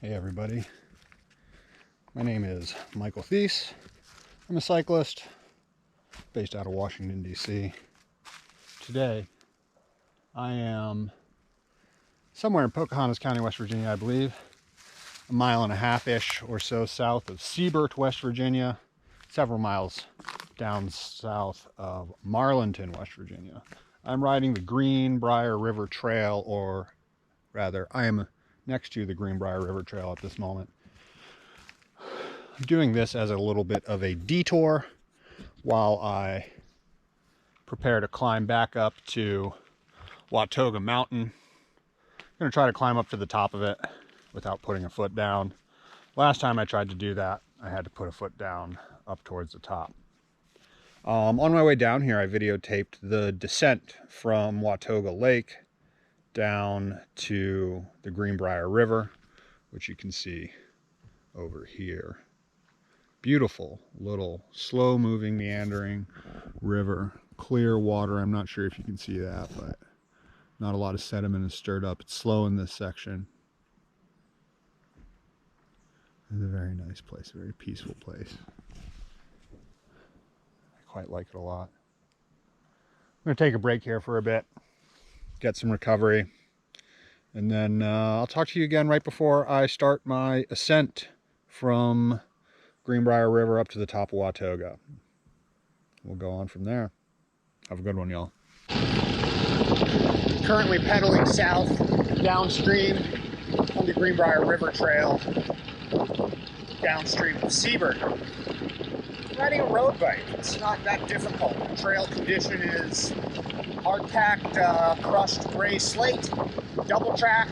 Hey everybody, my name is Michael Theis. I'm a cyclist based out of Washington, D.C. Today I am somewhere in Pocahontas County, West Virginia, I believe, a mile and a half-ish or so south of Seebert, West Virginia, several miles down south of Marlinton, West Virginia. I'm riding the Greenbrier River Trail, or rather, I am next to the Greenbrier River Trail at this moment. I'm doing this as a little bit of a detour while I prepare to climb back up to Watoga Mountain. I'm going to try to climb up to the top of it without putting a foot down. Last time I tried to do that, I had to put a foot down up towards the top. On my way down here, I videotaped the descent from Watoga Lake down to the Greenbrier River, which you can see over here. Beautiful little slow moving meandering river, clear water. I'm not sure if you can see that, but not a lot of sediment is stirred up. It's slow in this section. It's a very nice place, a very peaceful place. I quite like it a lot. I'm going to take a break here for a bit, get some recovery, and then I'll talk to you again right before I start my ascent from Greenbrier River up to the top of Watoga. We'll go on from there. Have a good one, y'all. Currently pedaling south downstream on the Greenbrier River Trail, downstream of Seebert. Riding a road bike, it's not that difficult. The trail condition is hard-packed, crushed gray slate, double track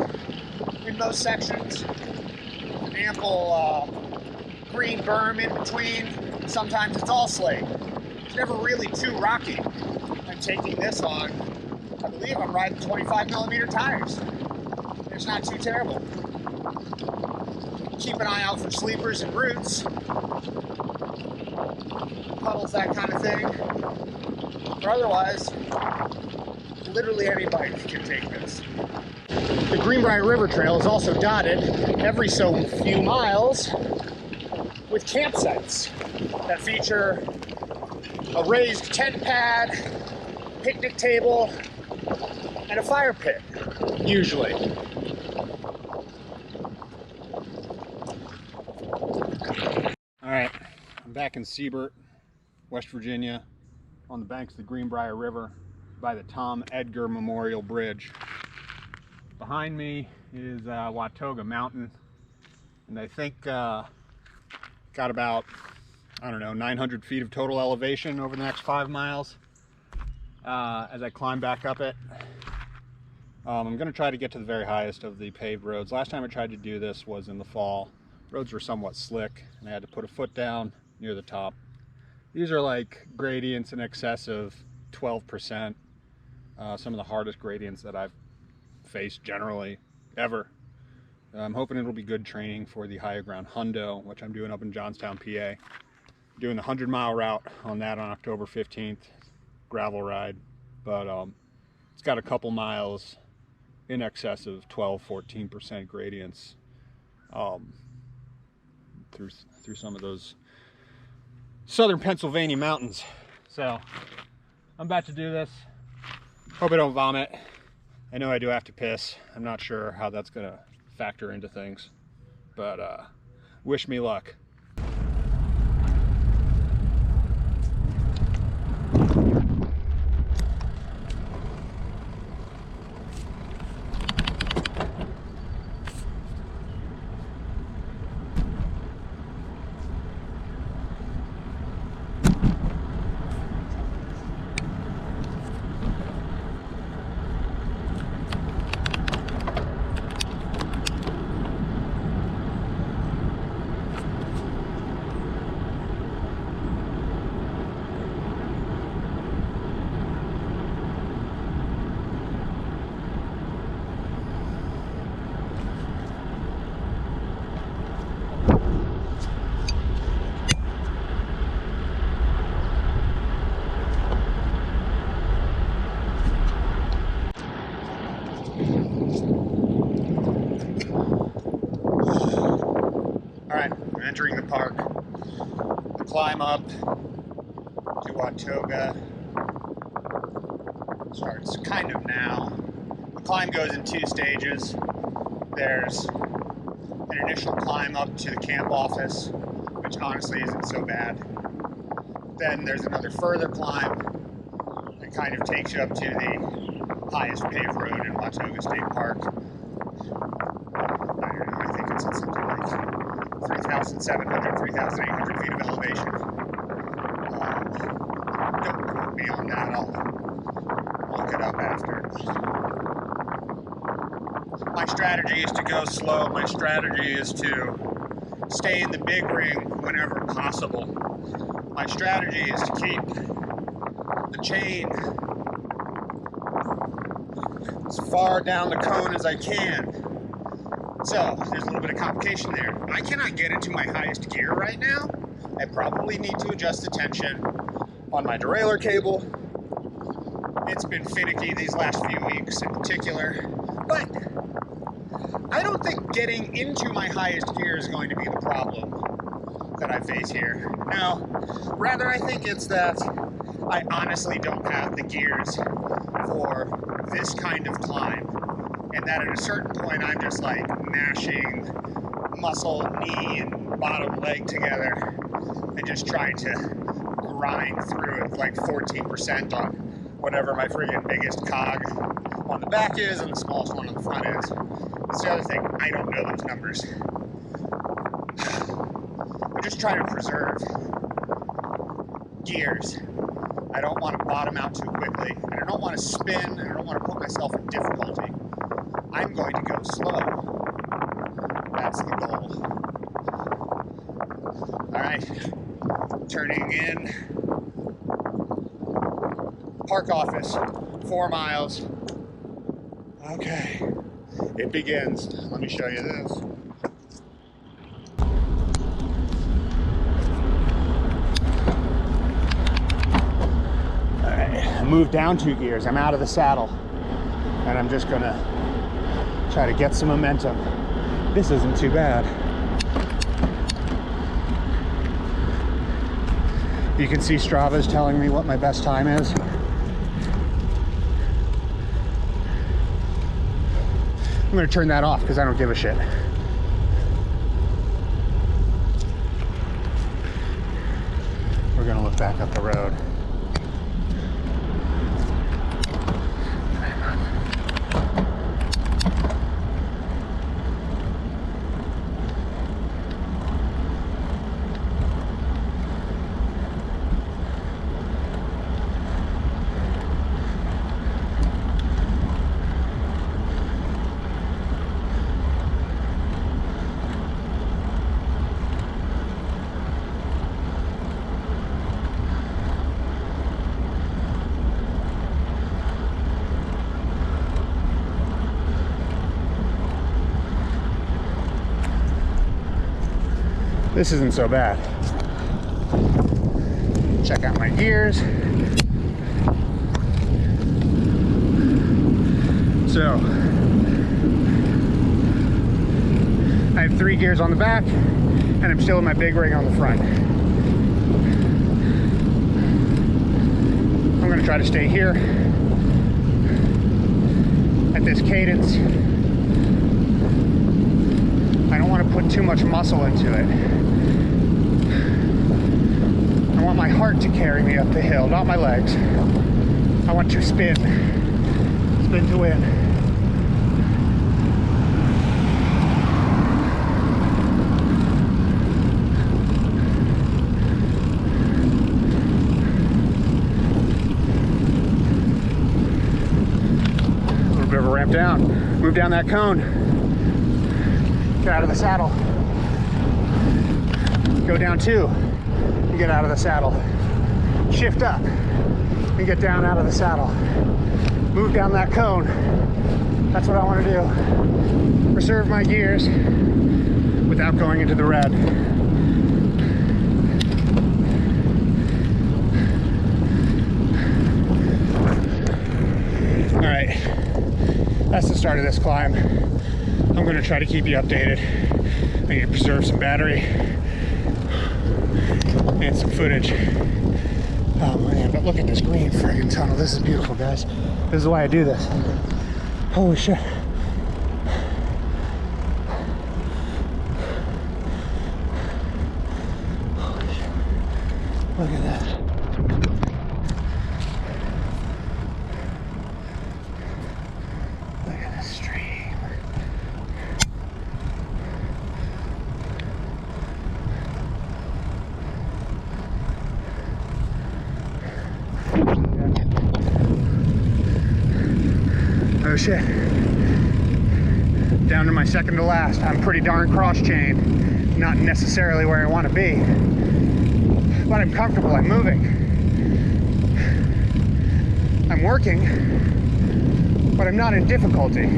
in most sections, an ample green berm in between. Sometimes it's all slate. It's never really too rocky. I'm taking this on, I believe I'm riding 25mm tires. It's not too terrible. Keep an eye out for sleepers and roots, puddles, that kind of thing. Or otherwise, literally any bike can take this. The Greenbrier River Trail is also dotted every so few miles with campsites that feature a raised tent pad, picnic table, and a fire pit, usually. Alright, I'm back in Seebert, West Virginia, on the banks of the Greenbrier River by the Tom Edgar Memorial Bridge. Behind me is Watoga Mountain, and I think got about, I don't know, 900 feet of total elevation over the next 5 miles as I climb back up it. I'm going to try to get to the very highest of the paved roads. Last time I tried to do this was in the fall. Roads were somewhat slick, and I had to put a foot down near the top. These are like gradients in excess of 12%. Some of the hardest gradients that I've faced generally, ever. I'm hoping it'll be good training for the higher ground hundo, which I'm doing up in Johnstown, PA. Doing the 100-mile route on that on October 15th, gravel ride, but it's got a couple miles in excess of 12-14% gradients through some of those southern Pennsylvania mountains. So I'm about to do this. Hope I don't vomit. I know I do have to piss. I'm not sure how that's gonna factor into things, but wish me luck. entering the park. The climb up to Watoga starts kind of now. The climb goes in 2 stages. There's an initial climb up to the camp office, which honestly isn't so bad. Then there's another further climb that kind of takes you up to the highest paved road in Watoga State Park. I don't know, I think it's at something like 3,700, 3,800 feet of elevation. Don't quote me on that, I'll look it up after. My strategy is to go slow. My strategy is to stay in the big ring whenever possible. My strategy is to keep the chain as far down the cone as I can. So there's a little bit of complication there. I cannot get into my highest gear right now. I probably need to adjust the tension on my derailleur cable. It's been finicky these last few weeks in particular, but I don't think getting into my highest gear is going to be the problem that I face here. No, rather I think it's that I honestly don't have the gears for this kind of climb, and that at a certain point I'm just like mashing muscle, knee, and bottom leg together and just trying to grind through it like 14% on whatever my friggin' biggest cog on the back is and the smallest one on the front is. That's the other thing, I don't know those numbers. I'm just trying to preserve gears. I don't want to bottom out too quickly, and I don't want to spin, and I don't want to put myself in difficulty. I'm going to go slow. That's the goal. All right, turning in. Park office, 4 miles. Okay, it begins. Let me show you this. All right, I moved down 2 gears. I'm out of the saddle, and I'm just gonna try to get some momentum. This isn't too bad. You can see Strava's telling me what my best time is. I'm gonna turn that off because I don't give a shit. We're gonna look back up the road. This isn't so bad. Check out my gears. So, I have 3 gears on the back, and I'm still in my big ring on the front. I'm gonna try to stay here at this cadence. I don't want to put too much muscle into it. I want my heart to carry me up the hill, not my legs. I want to spin. Spin to win. A little bit of a ramp down. Move down that cone. Get out of the saddle. Go down 2 and get out of the saddle. Shift up and get down out of the saddle. Move down that cone. That's what I want to do. Preserve my gears without going into the red. All right, that's the start of this climb. I'm going to try to keep you updated. I need to preserve some battery. and some footage. Oh man, but look at this green friggin' tunnel. This is beautiful, guys. This is why I do this. Holy shit. Holy shit. Look at that. Look at this stream. Oh shit. Down to my second to last. I'm pretty darn cross-chained. Not necessarily where I want to be. But I'm comfortable, I'm moving. I'm working, but I'm not in difficulty.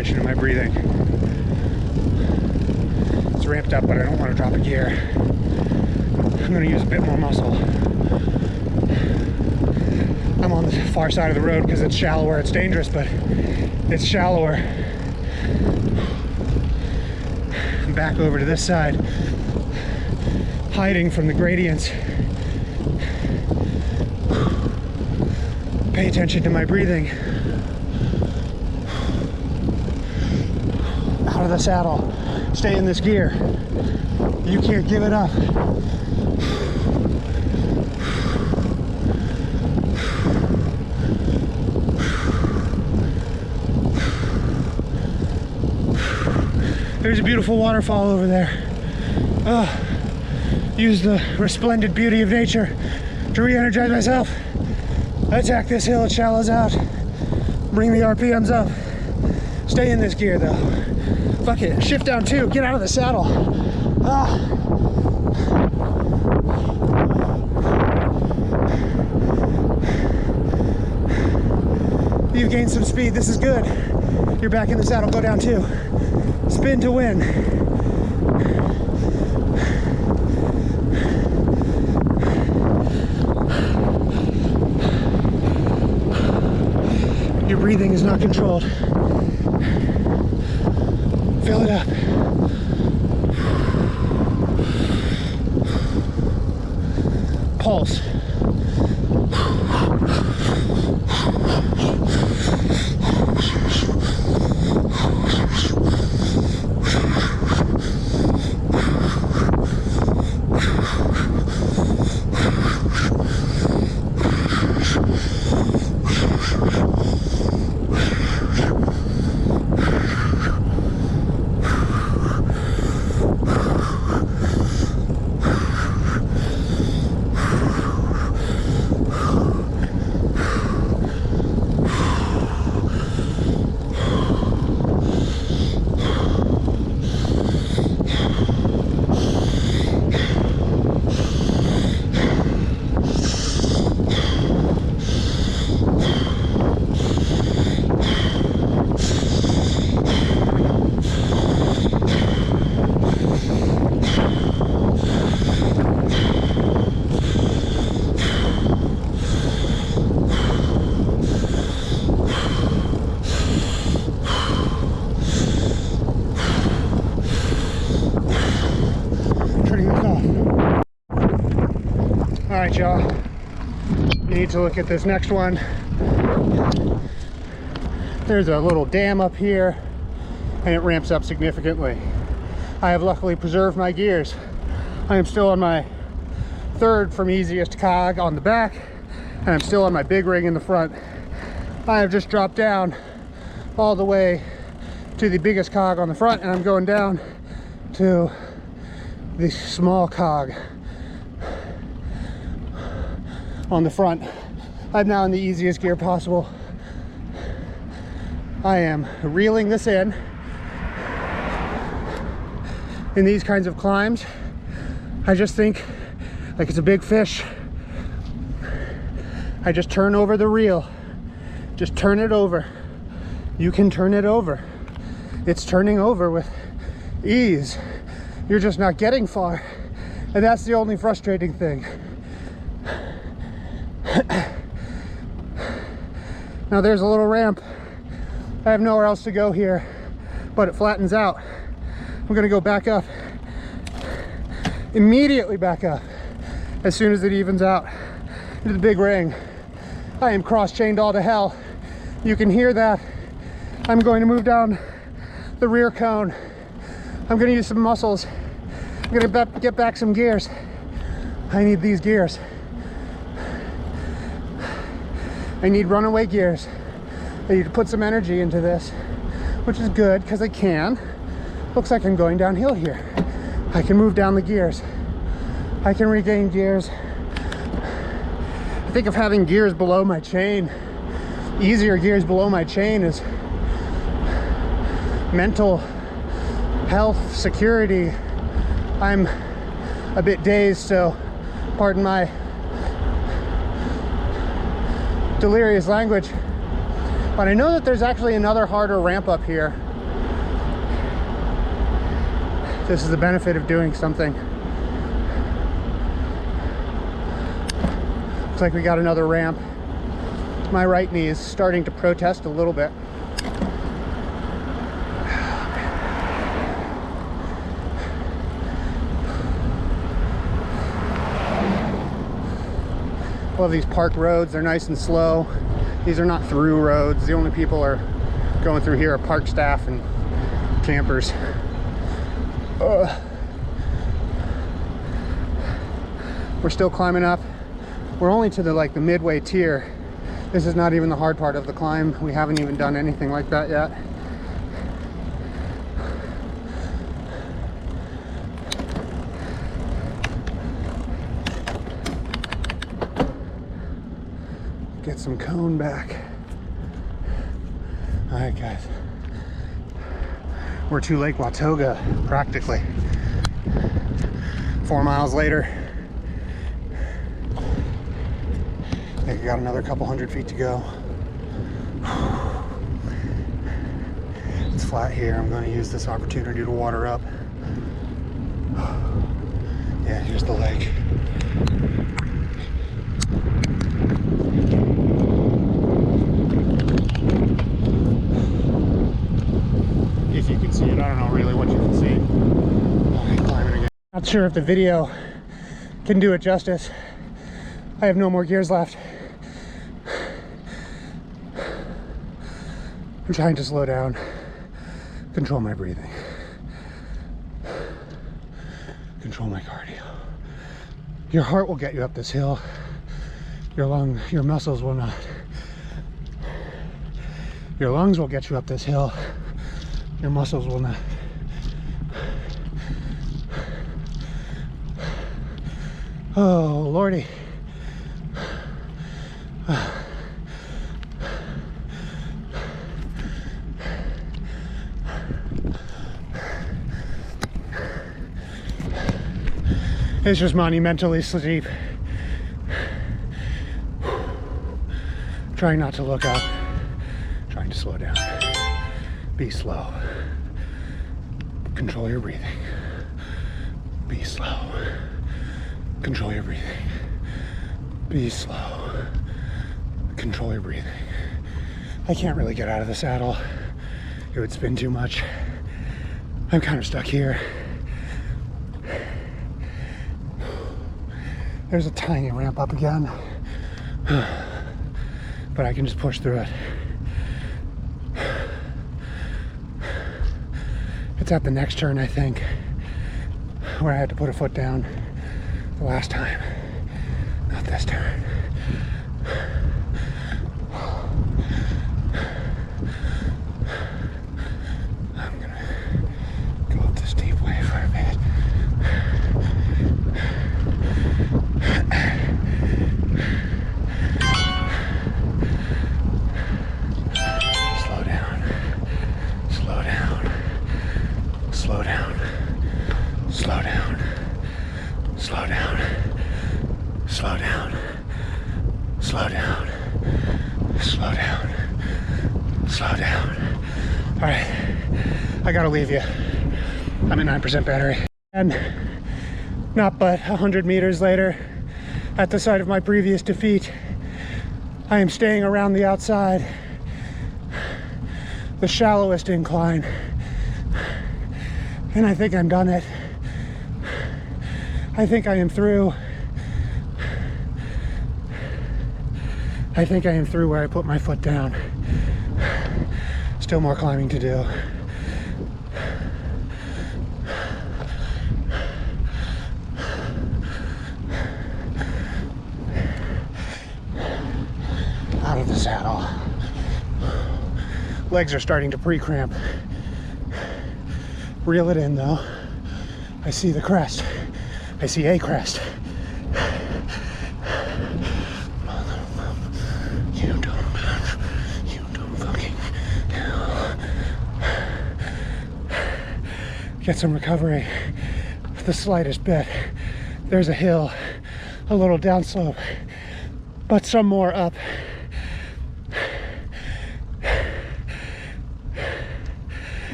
To my breathing. It's ramped up, but I don't want to drop a gear. I'm going to use a bit more muscle. I'm on the far side of the road because it's shallower. It's dangerous, but it's shallower. I'm back over to this side, hiding from the gradients. Pay attention to my breathing. Out of the saddle. Stay in this gear. You can't give it up. There's a beautiful waterfall over there. Use the resplendent beauty of nature to re-energize myself. Attack this hill, it shallows out. Bring the RPMs up. Stay in this gear though. Fuck it, shift down 2, get out of the saddle. You've gained some speed, this is good. You're back in the saddle, go down 2. Spin to win. Your breathing is not controlled. Fill it up. Pulse. Alright y'all, you need to look at this next one. There's a little dam up here and it ramps up significantly. I have luckily preserved my gears. I am still on my third from easiest cog on the back and I'm still on my big ring in the front. I have just dropped down all the way to the biggest cog on the front and I'm going down to the small cog on the front. I'm now in the easiest gear possible. I am reeling this in these kinds of climbs. I just think like it's a big fish I just turn over the reel. Just turn it over. You can turn it over. It's turning over with ease. You're just not getting far. And that's the only frustrating thing. Now there's a little ramp. I have nowhere else to go here, but it flattens out. I'm gonna go back up. Immediately back up as soon as it evens out into the big ring. I am cross-chained all to hell. You can hear that. I'm going to move down the rear cone. I'm going to use some muscles. I'm going to get back some gears. I need these gears. I need runaway gears. I need to put some energy into this, which is good because I can. Looks like I'm going downhill here. I can move down the gears. I can regain gears. I think of having gears below my chain. Easier gears below my chain is mental health, security. I'm a bit dazed, so pardon my delirious language. But I know that there's actually another harder ramp up here. This is the benefit of doing something. Looks like we got another ramp. My right knee is starting to protest a little bit. Love these park roads. They're nice and slow. These are not through roads. The only people are going through here are park staff and campers. We're still climbing up. We're only to the midway tier. This is not even the hard part of the climb. We haven't even done anything like that yet. Get some cone back. All right, guys. We're to Lake Watoga, practically. 4 miles later. I think we got another couple hundred feet to go. It's flat here. I'm going to use this opportunity to water up. Yeah, here's the lake. If you can see it, I don't know really what you can see. Okay, climbing again. Not sure if the video can do it justice. I have no more gears left. I'm trying to slow down, control my breathing, control my cardio. Your heart will get you up this hill. Your muscles will not. Your lungs will get you up this hill. Your muscles will not. Oh, Lordy. It's just monumentally steep. Trying not to look up. Trying to slow down. Be slow. Control your breathing. Be slow. Control your breathing. Be slow. Control your breathing. I can't really get out of the saddle. It would spin too much. I'm kind of stuck here. There's a tiny ramp up again, but I can just push through it. It's at the next turn, I think, where I had to put a foot down the last time. Not this turn. I'm gonna go up this steep way for a bit. Slow down. Slow down. Slow down. Slow down. Slow down. Slow down. Slow down. Slow down. Slow down. All right, I gotta leave you. I'm at 9% battery. And not but 100 meters later, at the site of my previous defeat, I am staying around the outside, the shallowest incline, and I think I'm done it. I think I am through. I think I am through where I put my foot down. Still more climbing to do. Out of the saddle. Legs are starting to pre-cramp. Reel it in though. I see the crest. I see a crest. You don't fucking get some recovery. The slightest bit. There's a hill, a little downslope, but some more up.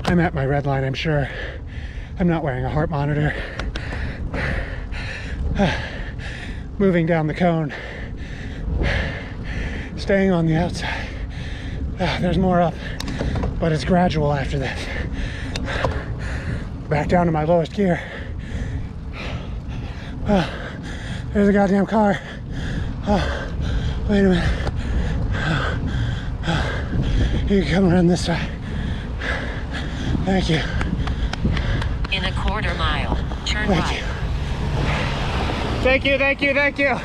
I'm at my red line, I'm sure. I'm not wearing a heart monitor. Moving down the cone. Staying on the outside. There's more up, but it's gradual after this. Back down to my lowest gear. There's a goddamn car. Wait a minute. You can come around this side. Thank you. In a quarter mile, turn right. Thank you, thank you, thank you.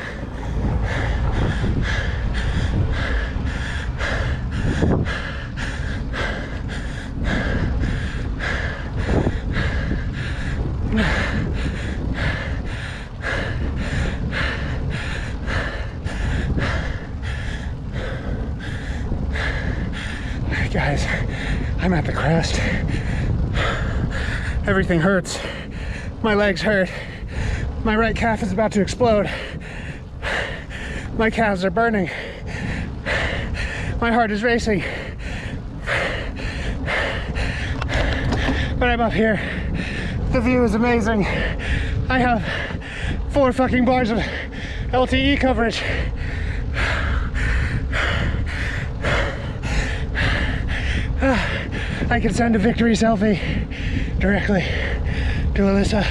Guys, I'm at the crest. Everything hurts. My legs hurt. My right calf is about to explode. My calves are burning. My heart is racing. But I'm up here. The view is amazing. I have 4 fucking bars of LTE coverage. I can send a victory selfie directly to Alyssa.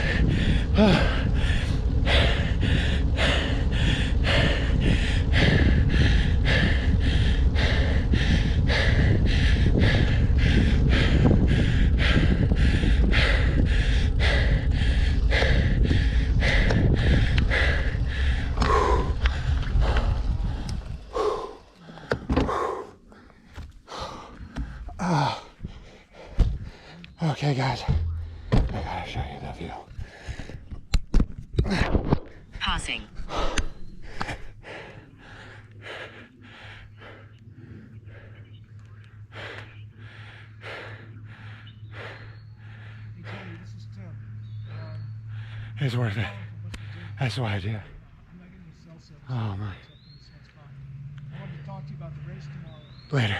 Okay, guys, I gotta show you the view. Pausing. It's worth it. That's why I do. Oh my. I wanted to talk to you about the race tomorrow. Later.